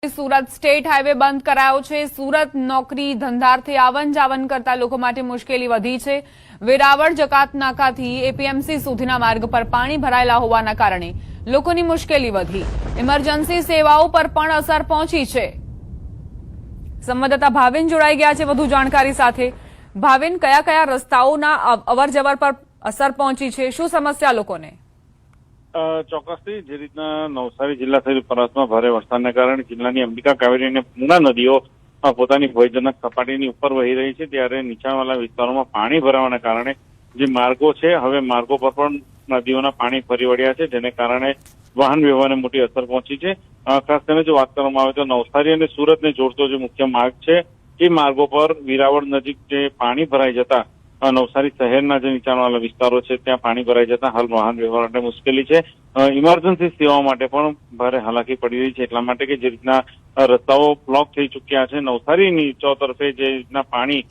Surat state highway બંધ કરાયો છે। સુરત નોકરી ધંધાર્થે આવન જાવન કરતા લોકો માટે મુશ્કેલી વધી છે। વેરાવળ જકાત નાકાથી એપીએમસી સુધીના માર્ગ પર પાણી ભરાયેલા હોવાના કારણે લોકોની મુશ્કેલી વધી। ઇમરજન્સી સેવાઓ પર પણ અસર પહોંચી છે। સંવાદદાતા ભાવિન જોડાઈ ગયા છે વધુ જાણકારી સાથે। ભાવિન, કયા કયા રસ્તાઓના અવરજવર પર અસર પહોંચી છે? શું સમસ્યા લોકોને? ચોક્કસથી જે રીતના નવસારી જિલ્લા સહિત ઉપરવાસમાં ભારે વરસાદને કારણે જિલ્લાની અંબિકા, કાવેરી અને પૂર્ણા નદીઓ પોતાની ભયજનક સપાટીની ઉપર વહી રહી છે, ત્યારે નીચાણવાળા વિસ્તારોમાં પાણી ભરાવાના કારણે જે માર્ગો છે હવે માર્ગો પર પણ નદીઓના પાણી ફરી વળ્યા છે, જેને કારણે વાહન વ્યવહારને મોટી અસર પહોંચી છે। ખાસ કરીને જો વાત કરવામાં આવે તો નવસારી અને સુરતને જોડતો જે મુખ્ય માર્ગ છે એ માર્ગો પર વેરાવળ નજીક જે પાણી ભરાઈ જતા નવસારી શહેરના જે નીચાણવાળા વિસ્તારો છે ત્યાં પાણી ભરાઈ જતા હાલ વાહન વ્યવહાર માટે મુશ્કેલી છે। ઇમરજન્સી સેવાઓ માટે પણ ભારે હાલાકી પડી રહી છે, એટલા માટે કે જે રીતના રસ્તાઓ બ્લોક થઈ ચૂક્યા છે। નવસારીની ચોતરફે જે રીતના પાણી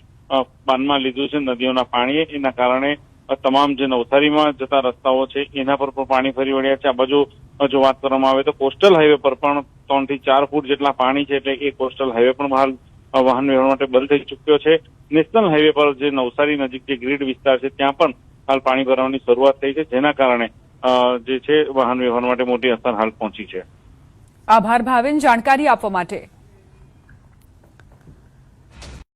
બાનમાં લીધું છે નદીઓના પાણી, એના કારણે તમામ જે નવસારીમાં જતા રસ્તાઓ છે એના પર પણ પાણી ફરી વળ્યા છે। આ બાજુ જો વાત કરવામાં આવે તો કોસ્ટલ હાઈવે પર પણ 3 થી 4 ફૂટ જેટલા પાણી છે, એટલે એ કોસ્ટલ હાઈવે પણ હાલ વાહન વ્યવહાર માટે બંધ થઈ ચૂક્યો છે। નેશનલ હાઈવે પર જે નવસારી નજીક જે ગ્રીડ વિસ્તાર છે ત્યાં પણ હાલ પાણી ભરવાની શરૂઆત થઈ છે, જેના કારણે જે છે વાહન વ્યવહાર માટે મોટી અસર હાલ પહોંચી છે। આભાર ભાવિન, જાણકારી આપવા માટે।